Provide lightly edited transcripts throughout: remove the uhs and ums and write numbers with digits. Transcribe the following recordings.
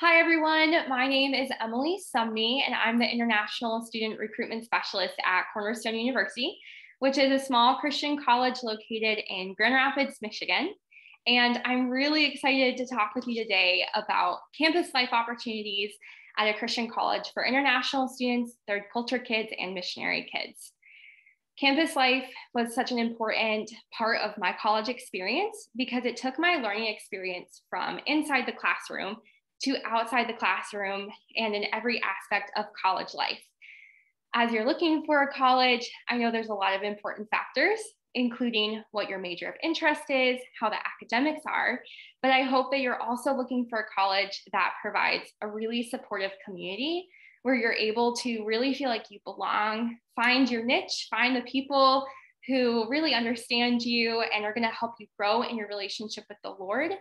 Hi, everyone. My name is Emily Sumney, and I'm the International Student Recruitment Specialist at Cornerstone University, which is a small Christian college located in Grand Rapids, Michigan. And I'm really excited to talk with you today about campus life opportunities at a Christian college for international students, third culture kids, and missionary kids. Campus life was such an important part of my college experience because it took my learning experience from inside the classroom to outside the classroom and in every aspect of college life. As you're looking for a college, I know there's a lot of important factors, including what your major of interest is, how the academics are, but I hope that you're also looking for a college that provides a really supportive community where you're able to really feel like you belong, find your niche, find the people who really understand you and are going to help you grow in your relationship with the Lord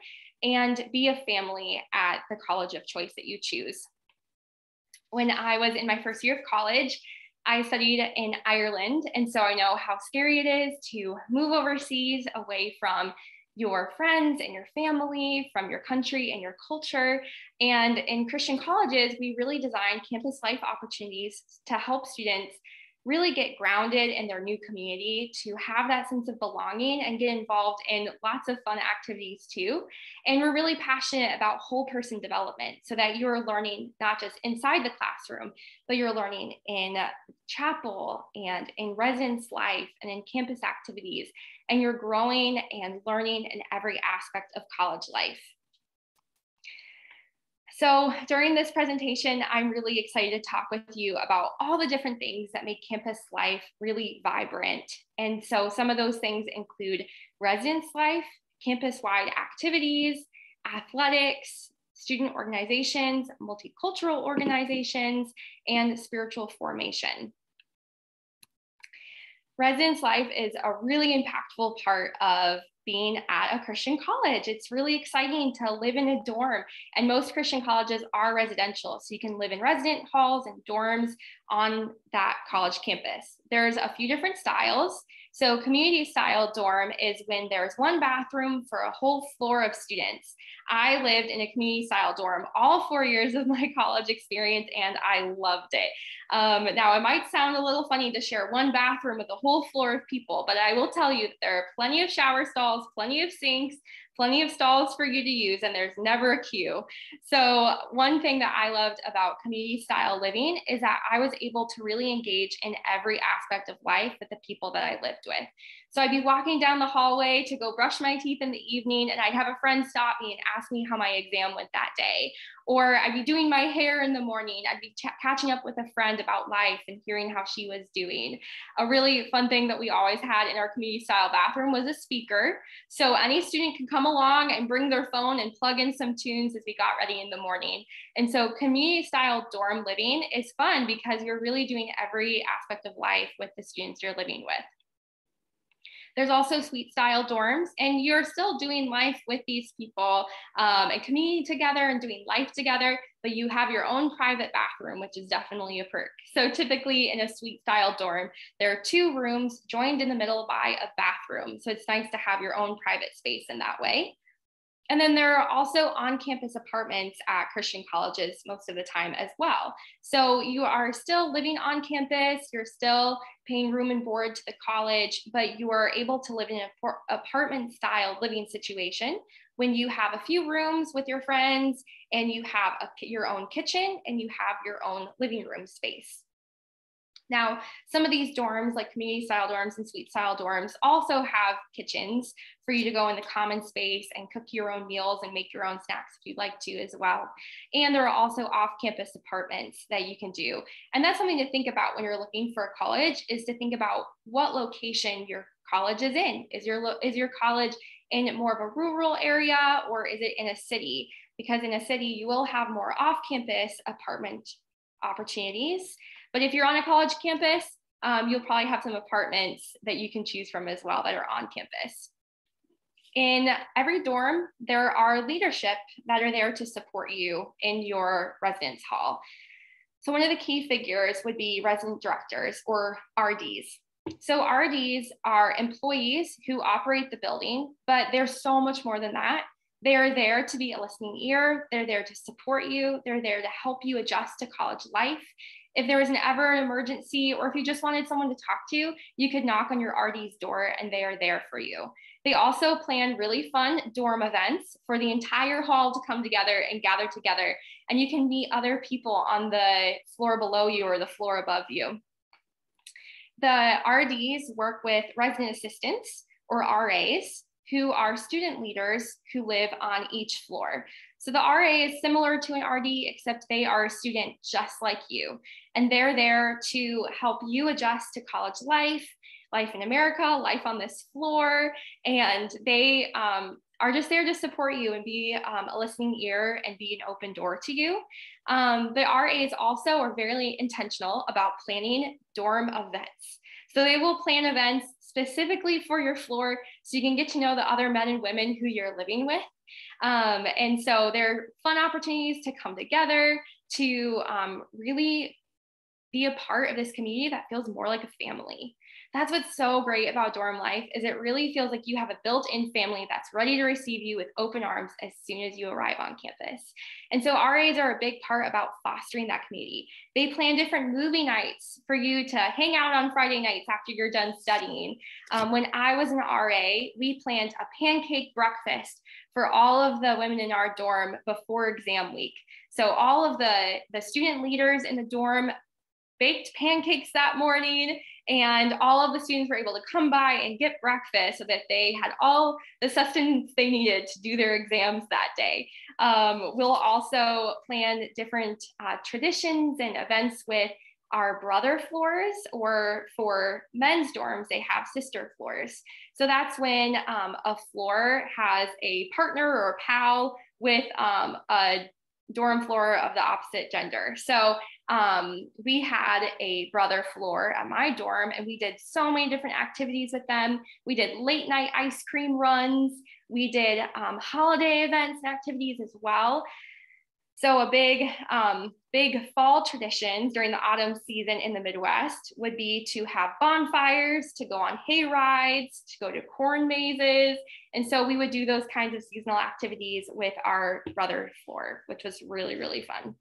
and be a family at the college of choice that you choose. When I was in my first year of college, I studied in Ireland, and so I know how scary it is to move overseas away from your friends and your family, from your country and your culture. And in Christian colleges, we really design campus life opportunities to help students really get grounded in their new community, to have that sense of belonging and get involved in lots of fun activities too. And we're really passionate about whole person development so that you're learning not just inside the classroom, but you're learning in chapel and in residence life and in campus activities. And you're growing and learning in every aspect of college life. So during this presentation, I'm really excited to talk with you about all the different things that make campus life really vibrant. And so some of those things include residence life, campus-wide activities, athletics, student organizations, multicultural organizations, and spiritual formation. Residence life is a really impactful part of being at a Christian college. It's really exciting to live in a dorm, and most Christian colleges are residential, so you can live in resident halls and dorms on that college campus. There's a few different styles. So community style dorm is when there's one bathroom for a whole floor of students. I lived in a community style dorm all 4 years of my college experience, and I loved it. Now, it might sound a little funny to share one bathroom with a whole floor of people, but I will tell you that there are plenty of shower stalls, plenty of sinks, plenty of stalls for you to use, and there's never a queue. So one thing that I loved about community style living is that I was able to really engage in every aspect of life with the people that I lived with. So I'd be walking down the hallway to go brush my teeth in the evening, and I'd have a friend stop me and ask me how my exam went that day. Or I'd be doing my hair in the morning. I'd be catching up with a friend about life and hearing how she was doing. A really fun thing that we always had in our community style bathroom was a speaker. So any student could come along and bring their phone and plug in some tunes as we got ready in the morning. And so community style dorm living is fun because you're really doing every aspect of life with the students you're living with. There's also suite style dorms, and you're still doing life with these people and community together and doing life together, but you have your own private bathroom, which is definitely a perk. So typically in a suite style dorm, there are 2 rooms joined in the middle by a bathroom. So it's nice to have your own private space in that way. And then there are also on-campus apartments at Christian colleges most of the time as well. So you are still living on campus, you're still paying room and board to the college, but you are able to live in an apartment style living situation when you have a few rooms with your friends and you have your own kitchen and you have your own living room space. Now, some of these dorms, like community style dorms and suite style dorms, also have kitchens for you to go in the common space and cook your own meals and make your own snacks if you'd like to as well. And there are also off-campus apartments that you can do. And that's something to think about when you're looking for a college, is to think about what location your college is in. Is your college in more of a rural area, or is it in a city? Because in a city, you will have more off-campus apartment opportunities. But if you're on a college campus, you'll probably have some apartments that you can choose from as well that are on campus. In every dorm, there are leadership that are there to support you in your residence hall. So one of the key figures would be resident directors, or RDs. So RDs are employees who operate the building, but there's so much more than that. They are there to be a listening ear. They're there to support you. They're there to help you adjust to college life. If there was ever an emergency, or if you just wanted someone to talk to, you could knock on your RD's door and they are there for you. They also plan really fun dorm events for the entire hall to come together and gather together. And you can meet other people on the floor below you or the floor above you. The RDs work with resident assistants, or RAs, who are student leaders who live on each floor. So the RA is similar to an RD, except they are a student just like you. And they're there to help you adjust to college life, life in America, life on this floor. And they are just there to support you and be a listening ear and be an open door to you. The RAs also are very intentional about planning dorm events. So they will plan events specifically for your floor so you can get to know the other men and women who you're living with. And so they're fun opportunities to come together, to really be a part of this community that feels more like a family. That's what's so great about dorm life, is it really feels like you have a built-in family that's ready to receive you with open arms as soon as you arrive on campus. And so RAs are a big part about fostering that community. They plan different movie nights for you to hang out on Friday nights after you're done studying. When I was an RA, we planned a pancake breakfast for all of the women in our dorm before exam week. So all of the student leaders in the dorm baked pancakes that morning, and all of the students were able to come by and get breakfast so that they had all the sustenance they needed to do their exams that day. We'll also plan different traditions and events with our brother floors, or for men's dorms, they have sister floors. So that's when a floor has a partner or a pal with a dorm floor of the opposite gender. So we had a brother floor at my dorm, and we did so many different activities with them. We did late night ice cream runs. We did holiday events and activities as well. So a big fall tradition during the autumn season in the Midwest would be to have bonfires, to go on hay rides, to go to corn mazes. And so we would do those kinds of seasonal activities with our brother floor, which was really, really fun.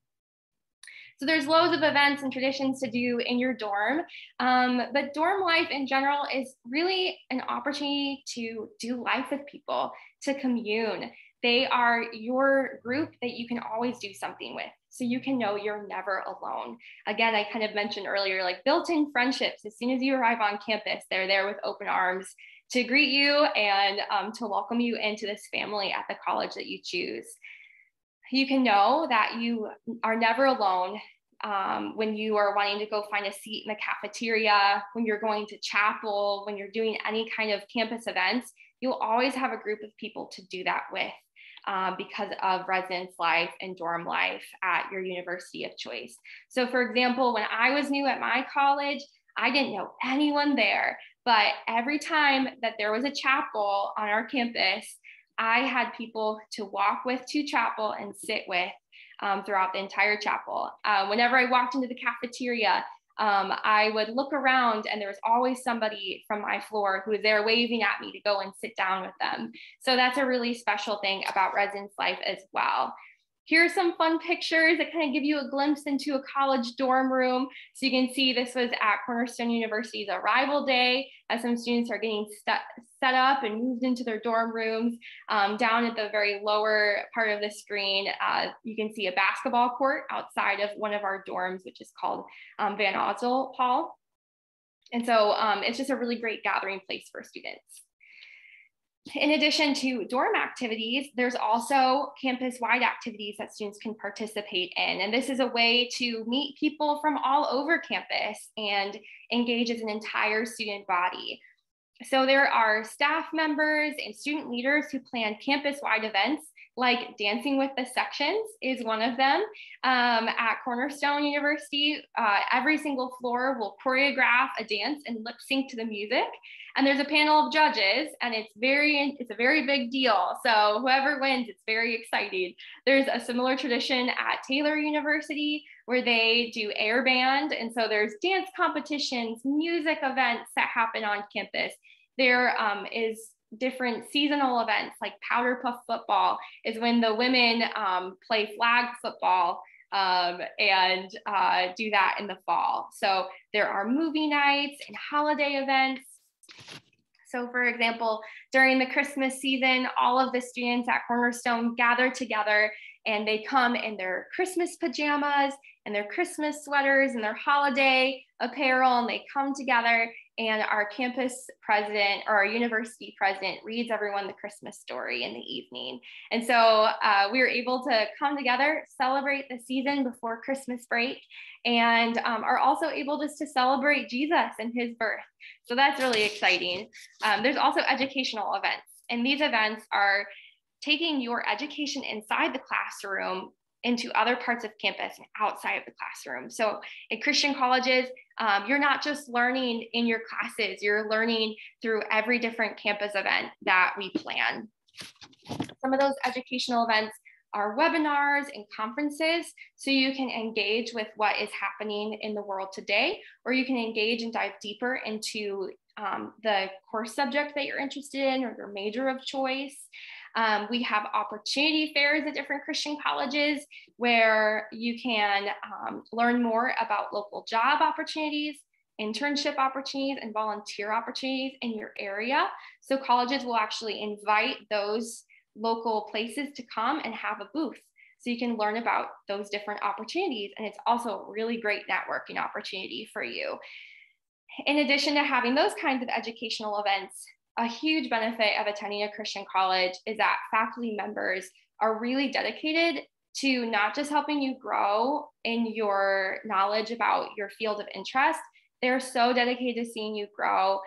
So there's loads of events and traditions to do in your dorm, but dorm life in general is really an opportunity to do life with people, to commune. They are your group that you can always do something with, so you can know you're never alone. Again, I kind of mentioned earlier, like built-in friendships. As soon as you arrive on campus, they're there with open arms to greet you and to welcome you into this family at the college that you choose. You can know that you are never alone when you are wanting to go find a seat in the cafeteria, when you're going to chapel, when you're doing any kind of campus events. You'll always have a group of people to do that with because of residence life and dorm life at your university of choice. So for example, when I was new at my college, I didn't know anyone there, but every time that there was a chapel on our campus, I had people to walk with to chapel and sit with throughout the entire chapel. Whenever I walked into the cafeteria, I would look around and there was always somebody from my floor who was there waving at me to go and sit down with them. So that's a really special thing about residence life as well. Here are some fun pictures that kind of give you a glimpse into a college dorm room. So you can see this was at Cornerstone University's arrival day, as some students are getting set up and moved into their dorm rooms. Down at the very lower part of the screen, you can see a basketball court outside of one of our dorms, which is called Van Osdol Hall. And so it's just a really great gathering place for students. In addition to dorm activities, there's also campus-wide activities that students can participate in. And this is a way to meet people from all over campus and engage as an entire student body. So there are staff members and student leaders who plan campus-wide events, like Dancing with the Sections is one of them. At Cornerstone University, every single floor will choreograph a dance and lip sync to the music. And there's a panel of judges, and it's a very big deal. So whoever wins, it's very exciting. There's a similar tradition at Taylor University where they do air band. And so there's dance competitions, music events that happen on campus. There is different seasonal events like powder puff football is when the women play flag football and do that in the fall. So there are movie nights and holiday events. So for example, during the Christmas season, all of the students at Cornerstone gather together and they come in their Christmas pajamas and their Christmas sweaters and their holiday apparel, and they come together, and our campus president or our university president reads everyone the Christmas story in the evening. And so we were able to come together, celebrate the season before Christmas break, and are also able just to celebrate Jesus and his birth. So that's really exciting. There's also educational events, and these events are taking your education inside the classroom into other parts of campus and outside of the classroom. So in Christian colleges, you're not just learning in your classes, you're learning through every different campus event that we plan. Some of those educational events are webinars and conferences, so you can engage with what is happening in the world today, or you can engage and dive deeper into the course subject that you're interested in or your major of choice. We have opportunity fairs at different Christian colleges where you can learn more about local job opportunities, internship opportunities, and volunteer opportunities in your area. So colleges will actually invite those local places to come and have a booth, so you can learn about those different opportunities. And it's also a really great networking opportunity for you. In addition to having those kinds of educational events, a huge benefit of attending a Christian college is that faculty members are really dedicated to not just helping you grow in your knowledge about your field of interest. They're so dedicated to seeing you grow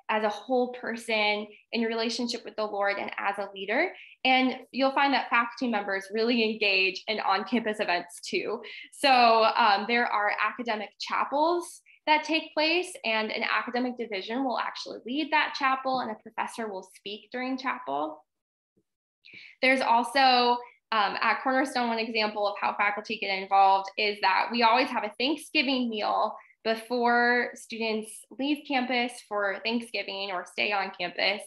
as a whole person in your relationship with the Lord and as a leader. And you'll find that faculty members really engage in on-campus events too. So there are academic chapels that take place, and an academic division will actually lead that chapel, and a professor will speak during chapel. There's also at Cornerstone, one example of how faculty get involved is that we always have a Thanksgiving meal before students leave campus for Thanksgiving or stay on campus.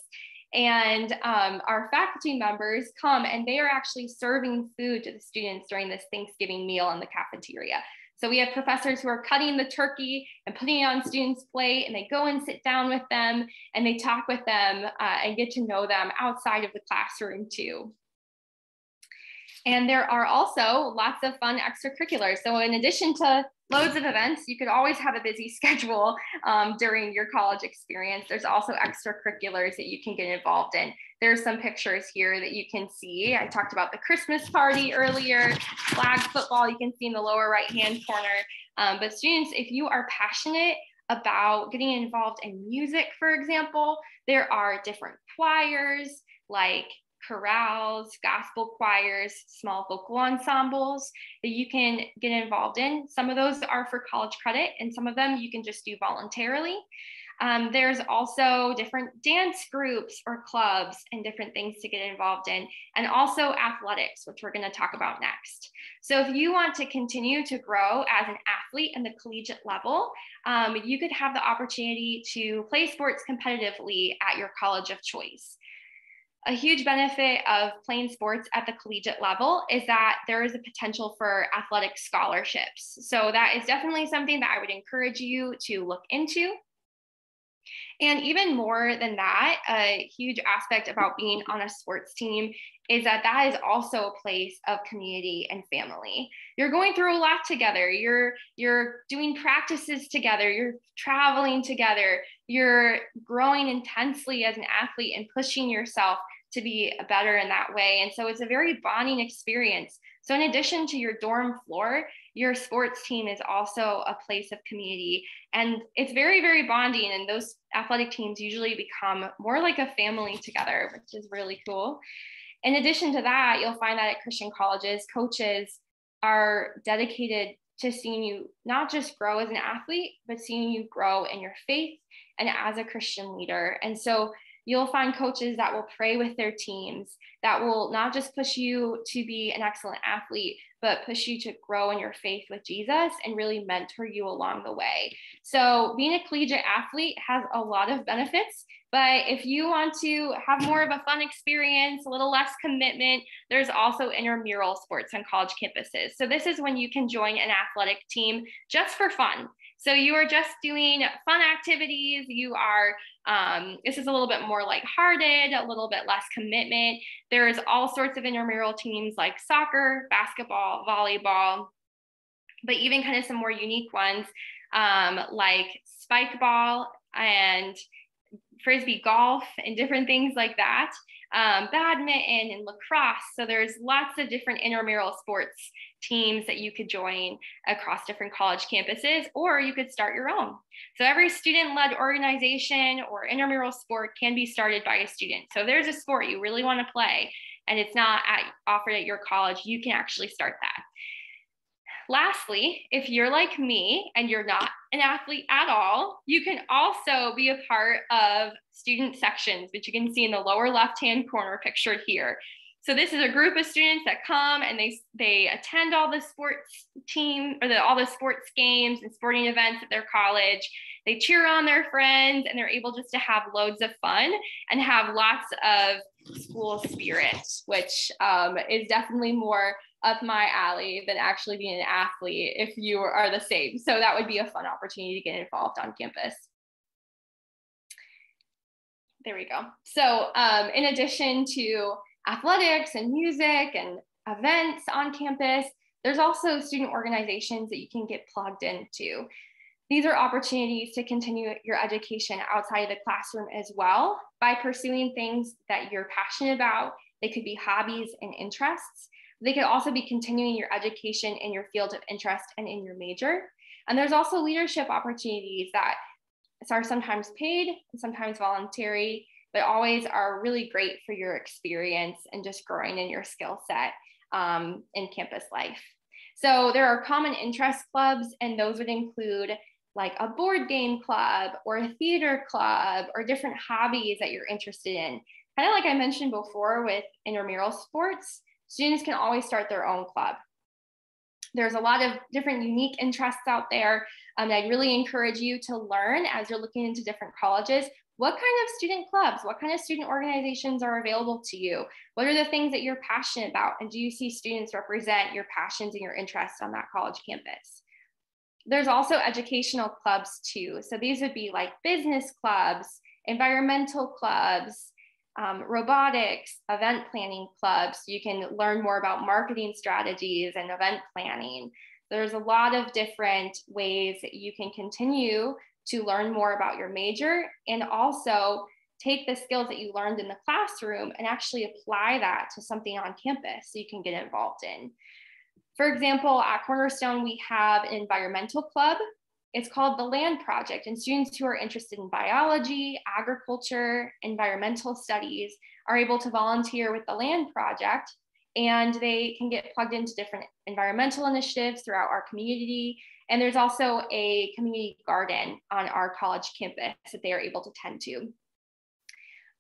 And our faculty members come, and they are actually serving food to the students during this Thanksgiving meal in the cafeteria. So we have professors who are cutting the turkey and putting it on students' plate, and they go and sit down with them and they talk with them and get to know them outside of the classroom too. And there are also lots of fun extracurriculars. So in addition to loads of events, you could always have a busy schedule during your college experience. There's also extracurriculars that you can get involved in. There's some pictures here that you can see. I talked about the Christmas party earlier, flag football, you can see in the lower right-hand corner. But students, if you are passionate about getting involved in music, for example, there are different choirs like chorales, gospel choirs, small vocal ensembles that you can get involved in. Some of those are for college credit, and some of them you can just do voluntarily. There's also different dance groups or clubs and different things to get involved in, and also athletics, which we're going to talk about next. So if you want to continue to grow as an athlete in the collegiate level, you could have the opportunity to play sports competitively at your college of choice. A huge benefit of playing sports at the collegiate level is that there is a potential for athletic scholarships. So that is definitely something that I would encourage you to look into. And even more than that, a huge aspect about being on a sports team is that that is also a place of community and family. You're going through a lot together. You're doing practices together. You're traveling together. You're growing intensely as an athlete and pushing yourself to be better in that way. And so it's a very bonding experience. So in addition to your dorm floor, your sports team is also a place of community. And it's very, very bonding. And those athletic teams usually become more like a family together, which is really cool. In addition to that, you'll find that at Christian colleges, coaches are dedicated to seeing you not just grow as an athlete, but seeing you grow in your faith and as a Christian leader. And so You'll find coaches that will pray with their teams, that will not just push you to be an excellent athlete, but push you to grow in your faith with Jesus and really mentor you along the way. So being a collegiate athlete has a lot of benefits, but if you want to have more of a fun experience, a little less commitment, there's also intramural sports on college campuses. So this is when you can join an athletic team just for fun. So you are just doing fun activities. You are, this is a little bit more lighthearted, a little bit less commitment. There's all sorts of intramural teams like soccer, basketball, volleyball, but even kind of some more unique ones like spike ball and frisbee golf and different things like that, badminton and lacrosse. So there's lots of different intramural sports teams that you could join across different college campuses, or you could start your own. So every student-led organization or intramural sport can be started by a student. So if there's a sport you really want to play and it's not offered at your college, you can actually start that. Lastly, if you're like me and you're not an athlete at all, you can also be a part of student sections, which you can see in the lower left-hand corner pictured here. So this is a group of students that come and they attend all the sports team or all the sports games and sporting events at their college. They cheer on their friends and they're able just to have loads of fun and have lots of school spirit, which is definitely more up my alley than actually being an athlete if you are the same. So that would be a fun opportunity to get involved on campus. There we go. So in addition to athletics and music and events on campus, there's also student organizations that you can get plugged into. These are opportunities to continue your education outside of the classroom as well by pursuing things that you're passionate about. They could be hobbies and interests. They could also be continuing your education in your field of interest and in your major. And there's also leadership opportunities that are sometimes paid and sometimes voluntary, but always are really great for your experience and just growing in your skill set in campus life. So there are common interest clubs, and those would include like a board game club or a theater club or different hobbies that you're interested in. Kind of like I mentioned before with intramural sports, students can always start their own club. There's a lot of different unique interests out there. I'd really encourage you to learn as you're looking into different colleges, what kind of student clubs, what kind of student organizations are available to you? What are the things that you're passionate about? And do you see students represent your passions and your interests on that college campus? There's also educational clubs too. So these would be like business clubs, environmental clubs, robotics, event planning clubs. You can learn more about marketing strategies and event planning. There's a lot of different ways that you can continue to learn more about your major and also take the skills that you learned in the classroom and actually apply that to something on campus so you can get involved in. For example, at Cornerstone, we have an environmental club. It's called the Land Project, and students who are interested in biology, agriculture, environmental studies are able to volunteer with the Land Project, and they can get plugged into different environmental initiatives throughout our community. And there's also a community garden on our college campus that they are able to tend to.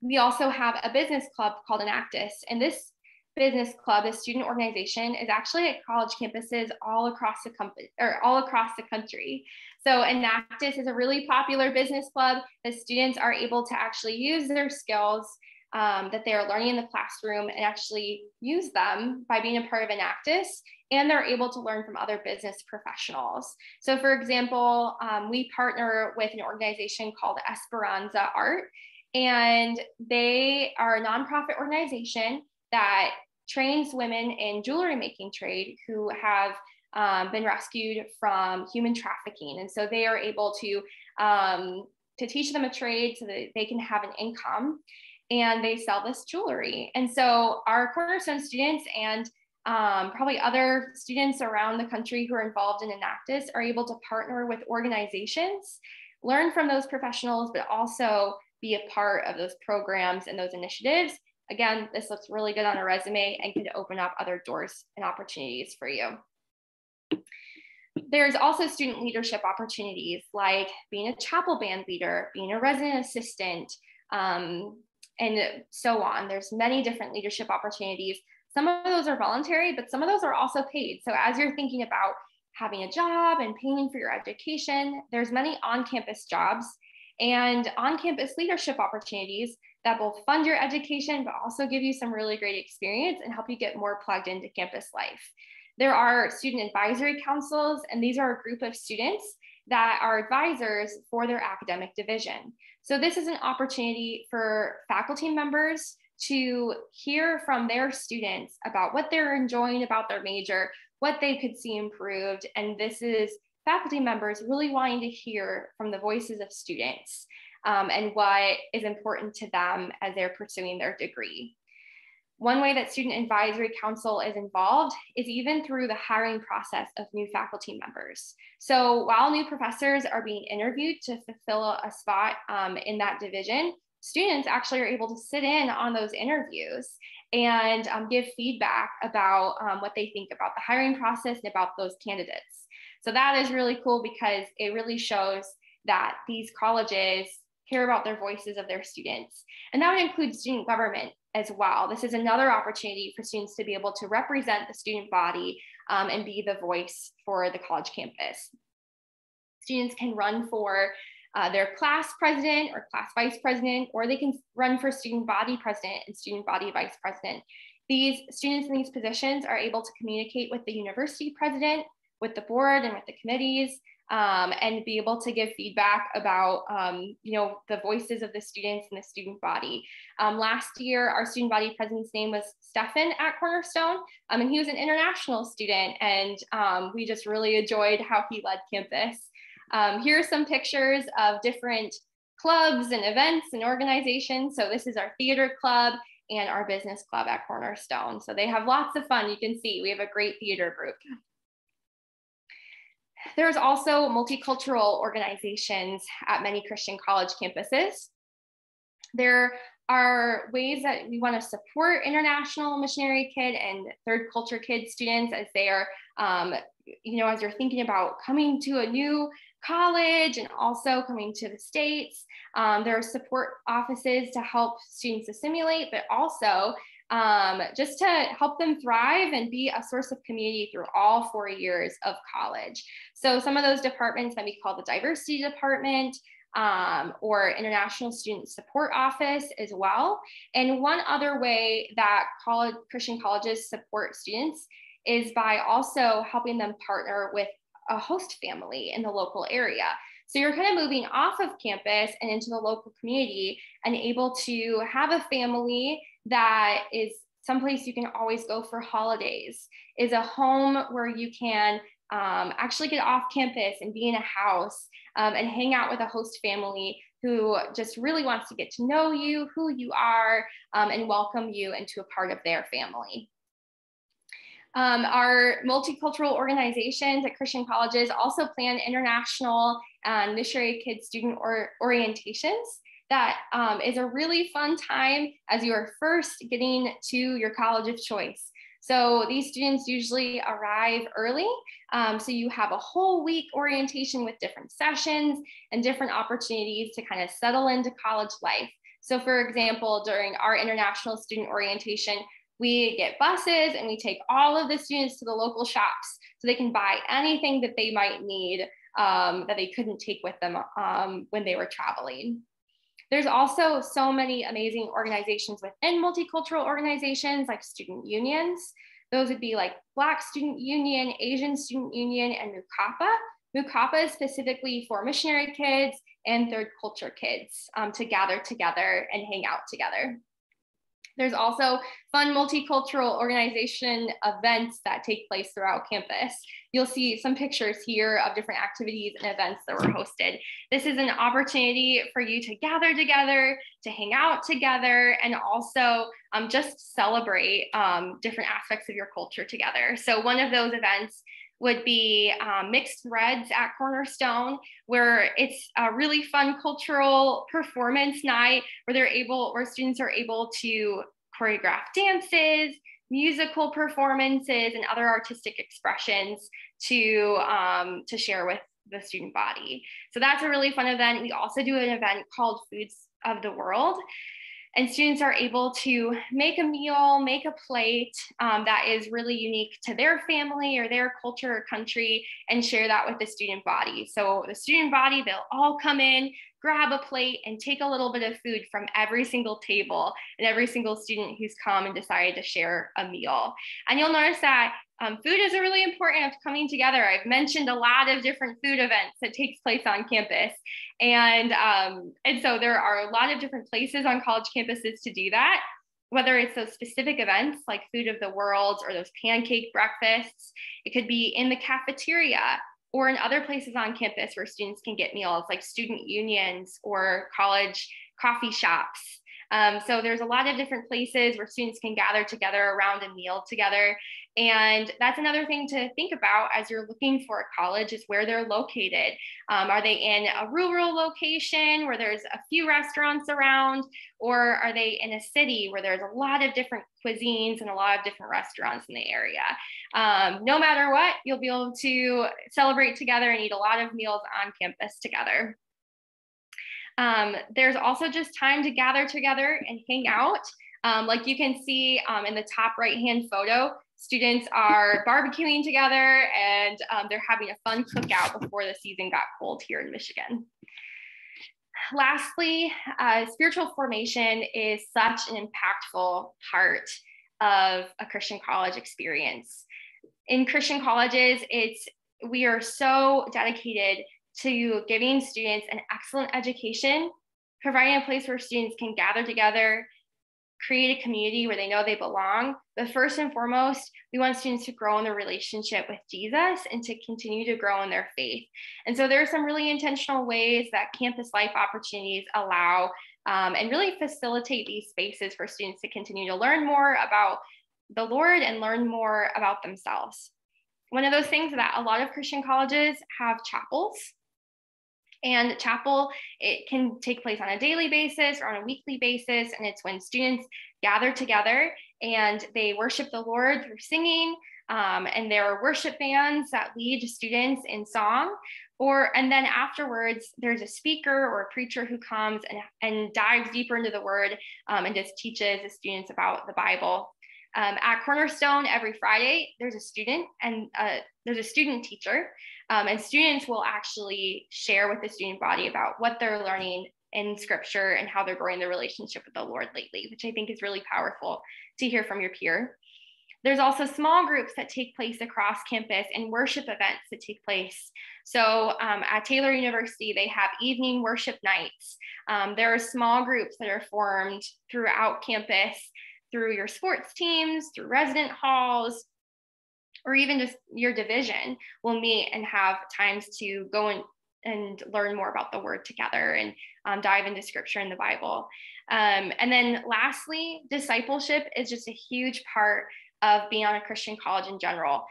We also have a business club called Enactus, and this business club, a student organization, is actually at college campuses all across the country. So Enactus is a really popular business club that students are able to actually use their skills that they're learning in the classroom and actually use them by being a part of Enactus, and they're able to learn from other business professionals. So for example, we partner with an organization called Esperanza Art, and they are a nonprofit organization that trains women in jewelry making trade who have been rescued from human trafficking. And so they are able to teach them a trade so that they can have an income, and they sell this jewelry. And so our Cornerstone students and probably other students around the country who are involved in Enactus are able to partner with organizations, learn from those professionals, but also be a part of those programs and those initiatives. Again, this looks really good on a resume and can open up other doors and opportunities for you. There's also student leadership opportunities like being a chapel band leader, being a resident assistant, and so on. There's many different leadership opportunities. Some of those are voluntary, but some of those are also paid. So as you're thinking about having a job and paying for your education, there's many on-campus jobs and on-campus leadership opportunities that both fund your education, but also give you some really great experience and help you get more plugged into campus life. There are student advisory councils, and these are a group of students that are advisors for their academic division. So this is an opportunity for faculty members to hear from their students about what they're enjoying about their major, what they could see improved. And this is faculty members really wanting to hear from the voices of students and what is important to them as they're pursuing their degree. One way that Student Advisory Council is involved is even through the hiring process of new faculty members. So while new professors are being interviewed to fulfill a spot in that division, students actually are able to sit in on those interviews and give feedback about what they think about the hiring process and about those candidates. So that is really cool because it really shows that these colleges care about their voices of their students. And that would include student government as well. This is another opportunity for students to be able to represent the student body and be the voice for the college campus. Students can run for their class president or class vice president, or they can run for student body president and student body vice president. These students in these positions are able to communicate with the university president, with the board, and with the committees, and be able to give feedback about the voices of the students in the student body. Last year, our student body president's name was Stefan at Cornerstone, and he was an international student, and we just really enjoyed how he led campus. Here are some pictures of different clubs and events and organizations. So this is our theater club and our business club at Cornerstone. So they have lots of fun. You can see we have a great theater group. There's also multicultural organizations at many Christian college campuses. There are ways that we want to support international missionary kid and third culture kid students as they are, as you're thinking about coming to a new college and also coming to the States. There are support offices to help students assimilate, but also just to help them thrive and be a source of community through all 4 years of college. So some of those departments that we call the diversity department or international student support office as well. And one other way that Christian colleges support students is by also helping them partner with a host family in the local area. So you're kind of moving off of campus and into the local community and able to have a family that is someplace you can always go for holidays, is a home where you can actually get off campus and be in a house and hang out with a host family who just really wants to get to know you, who you are, and welcome you into a part of their family. Our multicultural organizations at Christian colleges also plan international and missionary kid student orientations. That is a really fun time as you are first getting to your college of choice. So these students usually arrive early. So you have a whole week orientation with different sessions and different opportunities to kind of settle into college life. So for example, during our international student orientation, we get buses and we take all of the students to the local shops so they can buy anything that they might need that they couldn't take with them when they were traveling. There's also so many amazing organizations within multicultural organizations like student unions. Those would be like Black Student Union, Asian Student Union, and MUCAPA. MUCAPA is specifically for missionary kids and third culture kids to gather together and hang out together. There's also fun multicultural organization events that take place throughout campus. You'll see some pictures here of different activities and events that were hosted. This is an opportunity for you to gather together, to hang out together, and also just celebrate different aspects of your culture together. So one of those events would be Mixed Threads at Cornerstone, where it's a really fun cultural performance night where students are able to choreograph dances, musical performances, and other artistic expressions to share with the student body. So that's a really fun event. We also do an event called Foods of the World. And students are able to make a meal, make a plate that is really unique to their family or their culture or country, and share that with the student body. So the student body, they'll all come in, grab a plate, and take a little bit of food from every single table and every single student who's come and decided to share a meal. And you'll notice that food is a really important of coming together. I've mentioned a lot of different food events that takes place on campus. And so there are a lot of different places on college campuses to do that, whether it's those specific events like Food of the World or those pancake breakfasts. It could be in the cafeteria or in other places on campus where students can get meals, like student unions or college coffee shops. So there's a lot of different places where students can gather together around a meal together. And that's another thing to think about as you're looking for a college, is where they're located. Are they in a rural location where there's a few restaurants around, or are they in a city where there's a lot of different cuisines and a lot of different restaurants in the area? No matter what, you'll be able to celebrate together and eat a lot of meals on campus together. There's also just time to gather together and hang out. Like you can see in the top right-hand photo, students are barbecuing together, and they're having a fun cookout before the season got cold here in Michigan. Lastly, spiritual formation is such an impactful part of a Christian college experience. In Christian colleges, we are so dedicated to giving students an excellent education, providing a place where students can gather together, create a community where they know they belong. But first and foremost, we want students to grow in their relationship with Jesus and to continue to grow in their faith. And so there are some really intentional ways that campus life opportunities allow and really facilitate these spaces for students to continue to learn more about the Lord and learn more about themselves. One of those things that a lot of Christian colleges have chapels. And chapel, it can take place on a daily basis or on a weekly basis. And it's when students gather together and they worship the Lord through singing. And there are worship bands that lead students in song. And then afterwards, there's a speaker or a preacher who comes and dives deeper into the word and just teaches the students about the Bible. At Cornerstone, every Friday, there's a student and there's a student teacher, and students will actually share with the student body about what they're learning in scripture and how they're growing their relationship with the Lord lately, which I think is really powerful to hear from your peer. There's also small groups that take place across campus and worship events that take place. So at Taylor University, they have evening worship nights. There are small groups that are formed throughout campus through your sports teams, through resident halls, or even just your division will meet and have times to go and learn more about the word together and dive into scripture in the Bible. And then lastly, discipleship is just a huge part of being on a Christian college in general.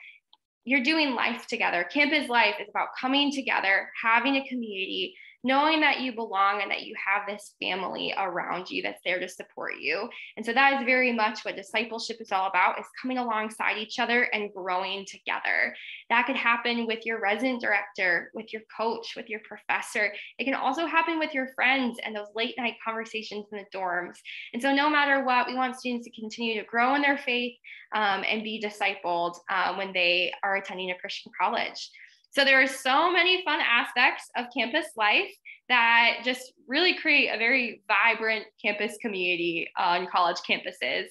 You're doing life together. Campus life is about coming together, having a community, knowing that you belong and that you have this family around you that's there to support you. And so that is very much what discipleship is all about, is coming alongside each other and growing together. That could happen with your resident director, with your coach, with your professor. It can also happen with your friends and those late night conversations in the dorms. And so no matter what, we want students to continue to grow in their faith and be discipled when they are attending a Christian college. So there are so many fun aspects of campus life that just really create a very vibrant campus community on college campuses.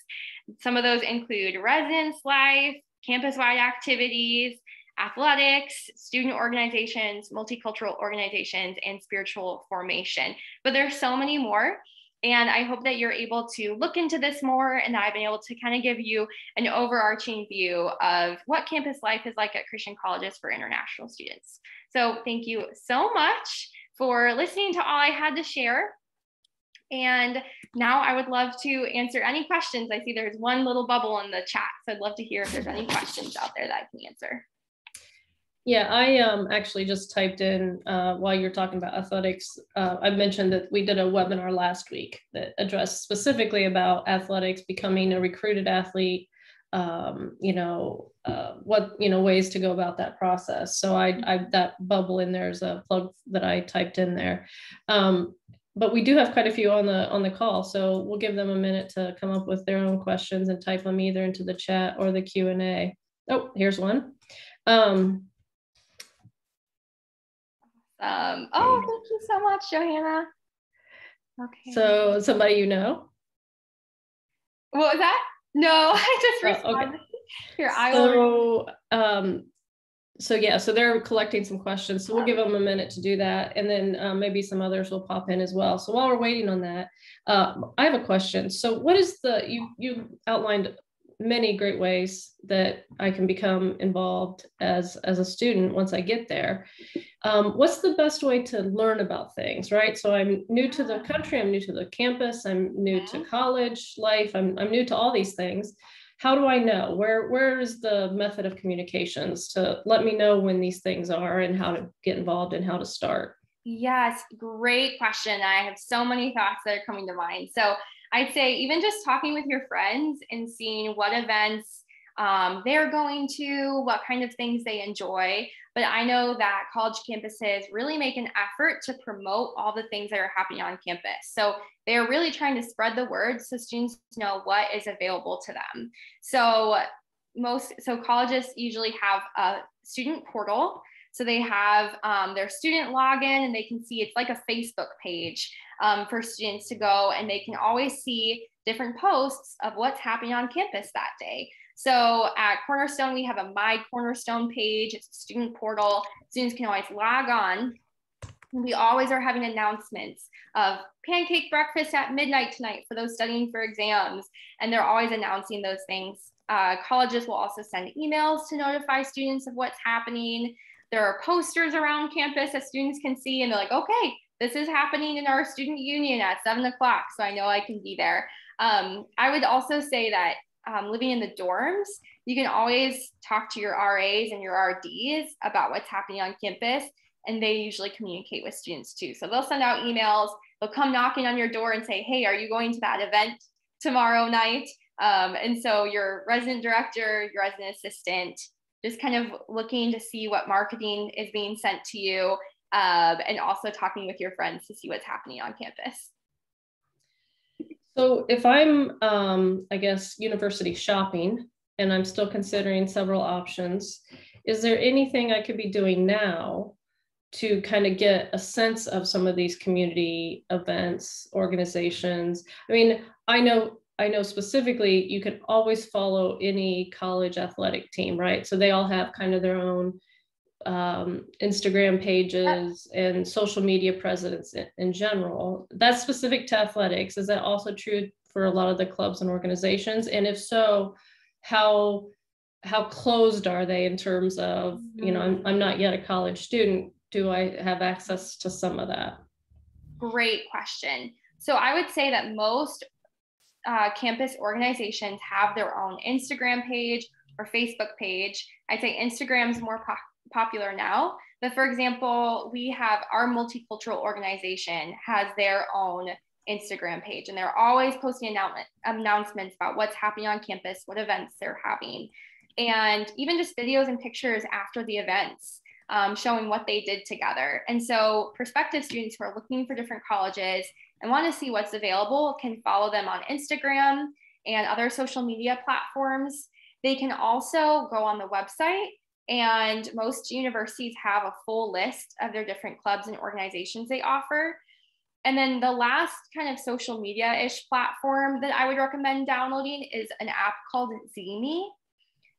Some of those include residence life, campus-wide activities, athletics, student organizations, multicultural organizations, and spiritual formation. But there's so many more. And I hope that you're able to look into this more, and that I've been able to kind of give you an overarching view of what campus life is like at Christian colleges for international students. So thank you so much for listening to all I had to share. And now I would love to answer any questions. I see there's one little bubble in the chat, so I'd love to hear if there's any questions out there that I can answer. Yeah, I actually just typed in while you're talking about athletics. I mentioned that we did a webinar last week that addressed specifically about athletics, becoming a recruited athlete, what, ways to go about that process. So I that bubble in there is a plug that I typed in there. but we do have quite a few on the call, so we'll give them a minute to come up with their own questions and type them either into the chat or the Q&A. Oh, here's one. Oh, thank you so much, Johanna. Okay. So somebody you know? What was that? No, I just responded. Okay. Here, I will. So yeah, so they're collecting some questions. So we'll give them a minute to do that. And then maybe some others will pop in as well. So while we're waiting on that, I have a question. So what is you outlined many great ways that I can become involved as a student once I get there. What's the best way to learn about things, right? So I'm new to the country, I'm new to the campus, I'm new to college life, I'm new to all these things. How do I know? Where is the method of communications to let me know when these things are and how to get involved and how to start? Yes, great question. I have so many thoughts that are coming to mind. So I'd say even just talking with your friends and seeing what events they're going to, what kind of things they enjoy. But I know that college campuses really make an effort to promote all the things that are happening on campus. So they're really trying to spread the word so students know what is available to them. So colleges usually have a student portal. So they have their student login, and they can see it's like a Facebook page for students to go, and they can always see different posts of what's happening on campus that day. So at Cornerstone, we have a My Cornerstone page. It's a student portal. Students can always log on. We always are having announcements of pancake breakfast at midnight tonight for those studying for exams. And they're always announcing those things. Colleges will also send emails to notify students of what's happening. There are posters around campus that students can see, and they're like, okay, this is happening in our student union at 7 o'clock, so I know I can be there. I would also say that living in the dorms, you can always talk to your RAs and your RDs about what's happening on campus, and they usually communicate with students too. So they'll send out emails, they'll come knocking on your door and say, hey, are you going to that event tomorrow night? And so your resident director, your resident assistant, just kind of looking to see what marketing is being sent to you, and also talking with your friends to see what's happening on campus. So if I'm, I guess, university shopping, and I'm still considering several options, is there anything I could be doing now to kind of get a sense of some of these community events, organizations? I mean, I know specifically you can always follow any college athletic team, right? So they all have kind of their own Instagram pages and social media presence in general. That's specific to athletics. Is that also true for a lot of the clubs and organizations? And if so, how closed are they in terms of, you know, I'm not yet a college student. Do I have access to some of that? Great question. So I would say that most campus organizations have their own Instagram page or Facebook page. I'd say Instagram is more popular now, but for example, we have our multicultural organization has their own Instagram page, and they're always posting announcements about what's happening on campus, what events they're having, and even just videos and pictures after the events, showing what they did together. And so prospective students who are looking for different colleges and want to see what's available can follow them on Instagram and other social media platforms. They can also go on the website, and most universities have a full list of their different clubs and organizations they offer. And then the last kind of social media-ish platform that I would recommend downloading is an app called Zeemee.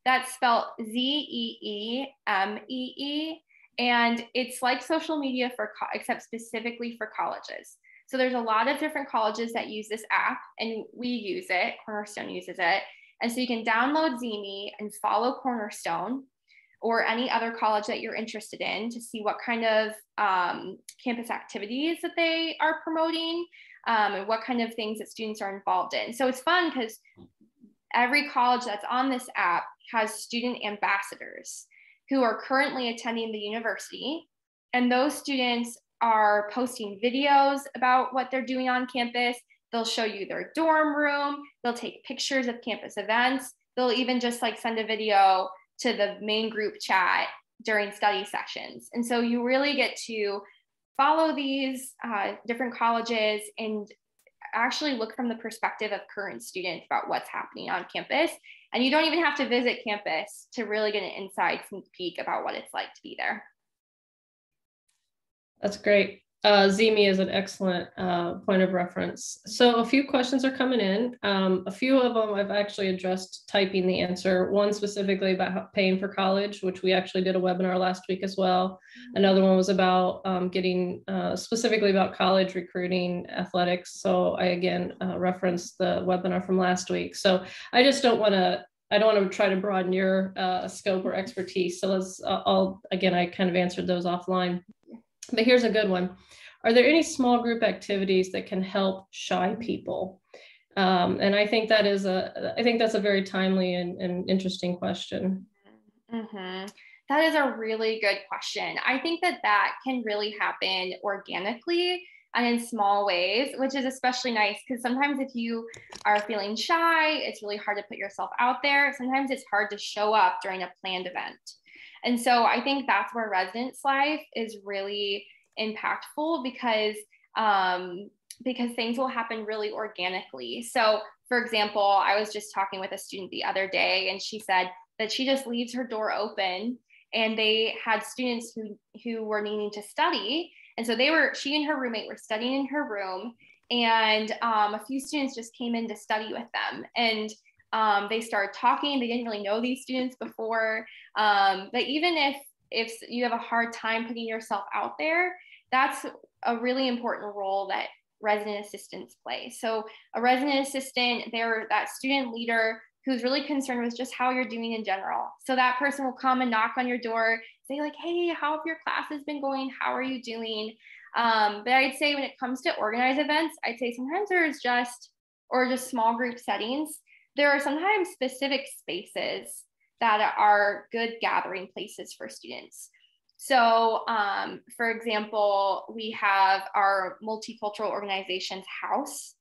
That's spelled Zeemee. And it's like social media except specifically for colleges. So there's a lot of different colleges that use this app, and we use it, Cornerstone uses it. And so you can download Zeemee and follow Cornerstone or any other college that you're interested in to see what kind of campus activities that they are promoting, and what kind of things that students are involved in. So it's fun because every college that's on this app has student ambassadors who are currently attending the university. And those students are posting videos about what they're doing on campus. They'll show you their dorm room. They'll take pictures of campus events. They'll even just like send a video to the main group chat during study sessions. And so you really get to follow these different colleges and actually look from the perspective of current students about what's happening on campus. And you don't even have to visit campus to really get an inside sneak peek about what it's like to be there. That's great. Zemi is an excellent point of reference. So a few questions are coming in. A few of them I've actually addressed typing the answer. One specifically about paying for college, which we actually did a webinar last week as well. Another one was about getting specifically about college recruiting athletics. So I again referenced the webinar from last week. So I just don't want to try to broaden your scope or expertise. So I kind of answered those offline. But here's a good one. Are there any small group activities that can help shy people? And I think that's a very timely and interesting question. Mm-hmm. That is a really good question. I think that can really happen organically and in small ways, which is especially nice because sometimes if you are feeling shy, it's really hard to put yourself out there. Sometimes it's hard to show up during a planned event. And so I think that's where residence life is really impactful because things will happen really organically. So for example, I was just talking with a student the other day and she said that she just leaves her door open and they had students who were needing to study. And so she and her roommate were studying in her room and a few students just came in to study with them. And they started talking. They didn't really know these students before. But even if you have a hard time putting yourself out there, that's a really important role that resident assistants play. So a resident assistant, they're that student leader who's really concerned with just how you're doing in general. So that person will come and knock on your door, say like, hey, how have your classes been going? How are you doing? But I'd say when it comes to organized events, I'd say sometimes just small group settings, there are sometimes specific spaces that are good gathering places for students. So for example, we have our multicultural organization's house.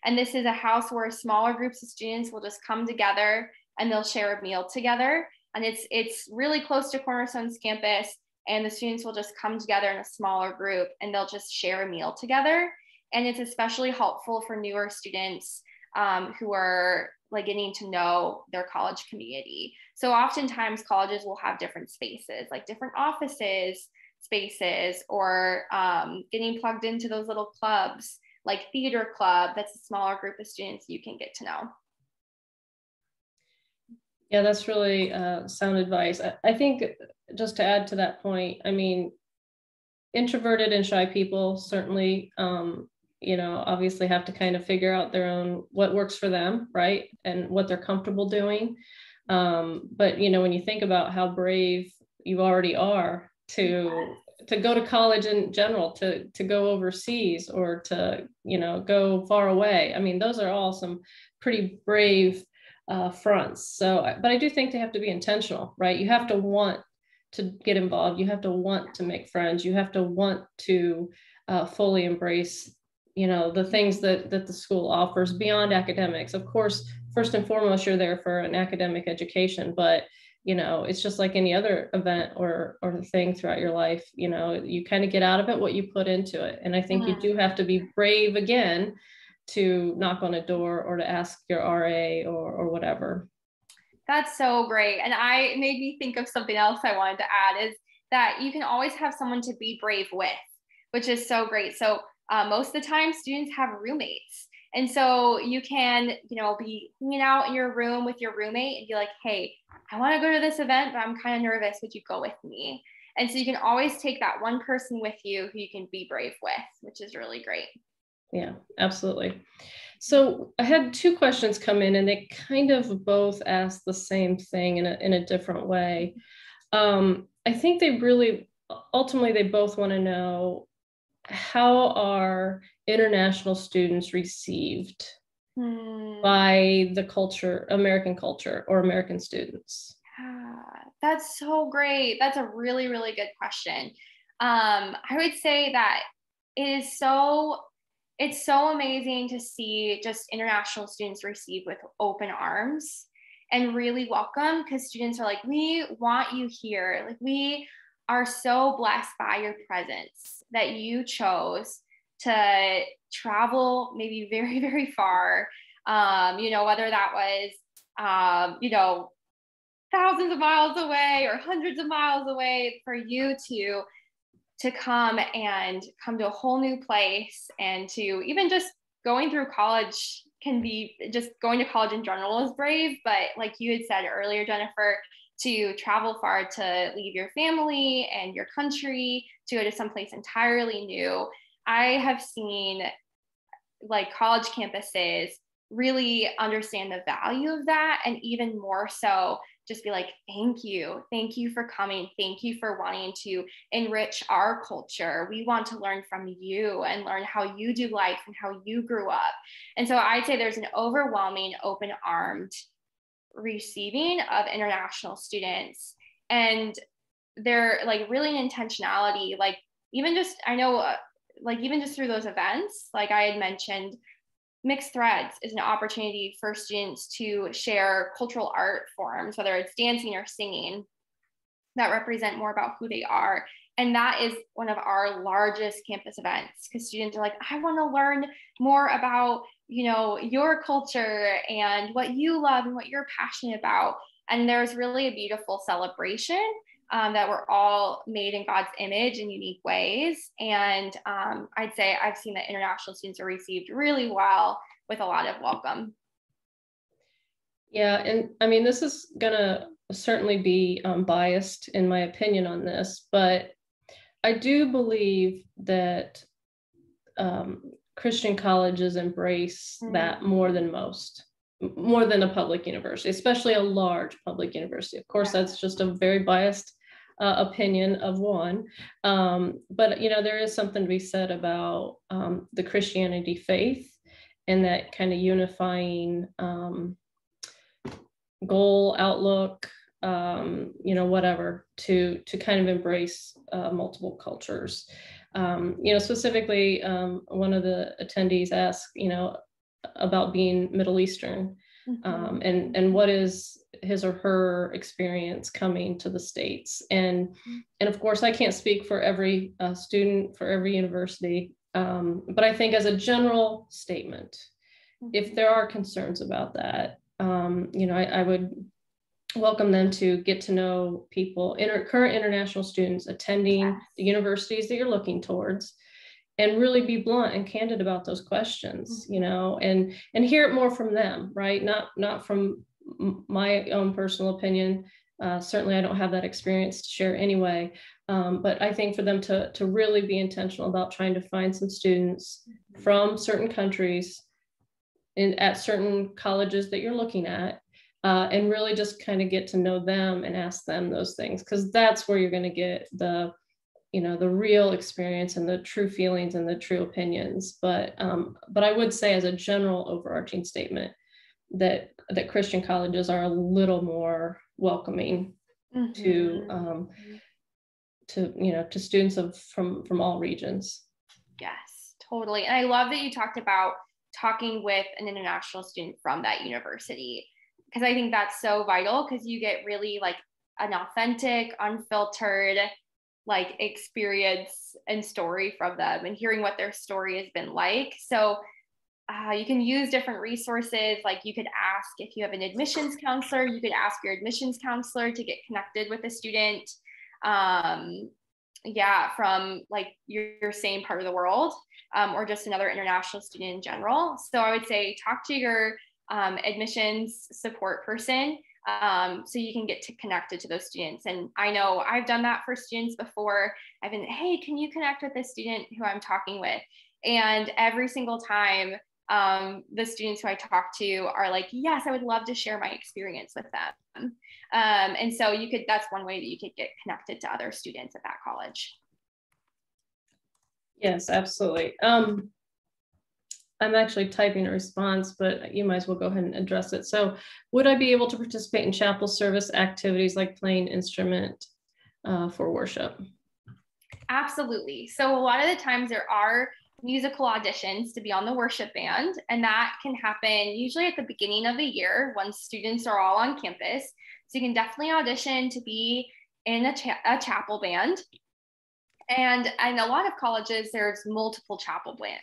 And this is a house where smaller groups of students will just come together and they'll share a meal together. And it's really close to Cornerstone's campus. And the students will just come together in a smaller group and they'll just share a meal together. And it's especially helpful for newer students who are like getting to know their college community. So oftentimes colleges will have different spaces, like different offices, spaces, or getting plugged into those little clubs, like theater club, that's a smaller group of students you can get to know. Yeah, that's really sound advice. I think just to add to that point, I mean, introverted and shy people certainly obviously have to kind of figure out their own, what works for them, right? And what they're comfortable doing. But, when you think about how brave you already are to go to college in general, to go overseas or to, go far away. I mean, those are all some pretty brave fronts. So, but I do think they have to be intentional, right? You have to want to get involved. You have to want to make friends. You have to want to fully embrace the things that the school offers beyond academics. Of course, first and foremost, you're there for an academic education, but it's just like any other event or thing throughout your life. You kind of get out of it what you put into it. And I think you do have to be brave again to knock on a door or to ask your RA or whatever. That's so great. And I made me think of something else I wanted to add is that you can always have someone to be brave with, which is so great. So most of the time students have roommates. And so you can, be hanging out in your room with your roommate and be like, hey, I want to go to this event, but I'm kind of nervous. Would you go with me? And so you can always take that one person with you who you can be brave with, which is really great. Yeah, absolutely. So I had two questions come in and they kind of both ask the same thing in a different way. I think ultimately they both want to know, how are international students received by the culture, American culture, or American students? That's so great. That's a really, really good question. I would say that it's so amazing to see just international students received with open arms and really welcome, because students are like, we want you here. Like, we are so blessed by your presence that you chose to travel maybe very, very far. Whether that was, thousands of miles away or hundreds of miles away, for you to come to a whole new place, and to even just going through college can be, just going to college in general is brave. But like you had said earlier, Jennifer, to travel far, to leave your family and your country, to go to someplace entirely new. I have seen like college campuses really understand the value of that, and even more so just be like, thank you for coming, thank you for wanting to enrich our culture. We want to learn from you and learn how you do life and how you grew up. And so I'd say there's an overwhelming open-armed receiving of international students, and they're like really an intentionality, like even just, I know, like even just through those events, like I had mentioned, Mixed Threads is an opportunity for students to share cultural art forms, whether it's dancing or singing, that represent more about who they are. And that is one of our largest campus events, because students are like, I want to learn more about, your culture and what you love and what you're passionate about. And there's really a beautiful celebration, that we're all made in God's image in unique ways. And I'd say I've seen that international students are received really well with a lot of welcome. Yeah, and I mean, this is gonna certainly be biased in my opinion on this, but I do believe that Christian colleges embrace that more than most, more than a public university, especially a large public university. Of course, that's just a very biased opinion of one. But, there is something to be said about the Christianity faith and that kind of unifying goal, outlook, whatever, to kind of embrace multiple cultures. Specifically, one of the attendees asked, about being Middle Eastern, and what is his or her experience coming to the States. And of course, I can't speak for every student, for every university, but I think as a general statement, if there are concerns about that, I would welcome them to get to know people, current international students attending the universities that you're looking towards, and really be blunt and candid about those questions, and hear it more from them, right? Not from my own personal opinion. Certainly I don't have that experience to share anyway, but I think for them to really be intentional about trying to find some students from certain countries at certain colleges that you're looking at, and really just kind of get to know them and ask them those things, because that's where you're going to get the real experience and the true feelings and the true opinions. But I would say, as a general overarching statement, that Christian colleges are a little more welcoming to students from all regions. Yes, totally. And I love that you talked about talking with an international student from that university, because I think that's so vital, because you get really like an authentic, unfiltered like experience and story from them, and hearing what their story has been like. So you can use different resources. Like you could ask, if you have an admissions counselor, you could ask your admissions counselor to get connected with a student from like your same part of the world, or just another international student in general. So I would say talk to your admissions support person, so you can get connected to those students. And I know I've done that for students before. I've been, hey, can you connect with this student who I'm talking with? And every single time, the students who I talk to are like, yes, I would love to share my experience with them. And so that's one way that you could get connected to other students at that college. Yes, absolutely. I'm actually typing a response, but you might as well go ahead and address it. So would I be able to participate in chapel service activities like playing instrument for worship? Absolutely. So a lot of the times there are musical auditions to be on the worship band, and that can happen usually at the beginning of the year when students are all on campus. So you can definitely audition to be in a chapel band. And in a lot of colleges, there's multiple chapel bands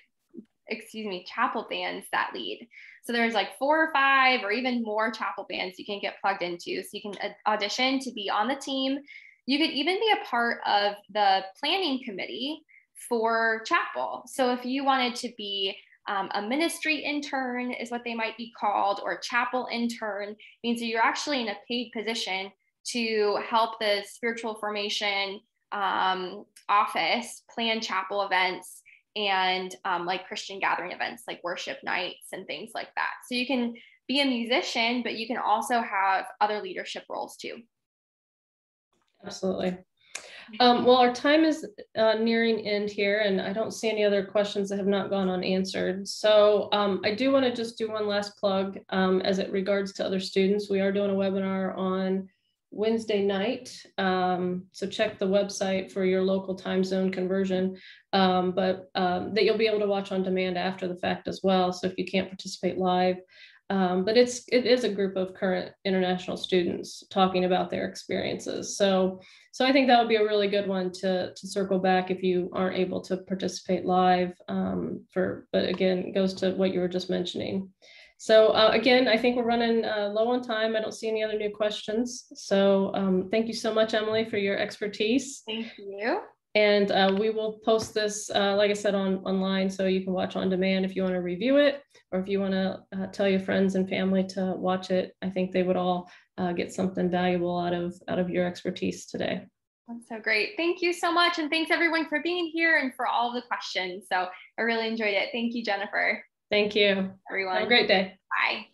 that lead. So there's like 4 or 5 or even more chapel bands you can get plugged into. So you can audition to be on the team. You could even be a part of the planning committee for chapel. So if you wanted to be a ministry intern is what they might be called, or a chapel intern, means that you're actually in a paid position to help the spiritual formation office plan chapel events and like Christian gathering events like worship nights and things like that. So you can be a musician, but you can also have other leadership roles too. Absolutely. Well, our time is nearing end here, and I don't see any other questions that have not gone unanswered. So I do want to just do one last plug as it regards to other students. We are doing a webinar on Wednesday night. So check the website for your local time zone conversion, but that you'll be able to watch on demand after the fact as well. So if you can't participate live, but it is a group of current international students talking about their experiences. So I think that would be a really good one to circle back if you aren't able to participate live. But again, it goes to what you were just mentioning. So again, I think we're running low on time. I don't see any other new questions. So thank you so much, Emily, for your expertise. Thank you. And we will post this, like I said, online, so you can watch on demand if you want to review it, or if you want to tell your friends and family to watch it. I think they would all get something valuable out of your expertise today. That's so great. Thank you so much. And thanks everyone for being here and for all of the questions. So I really enjoyed it. Thank you, Jennifer. Thank you. Everyone. Have a great day. Bye.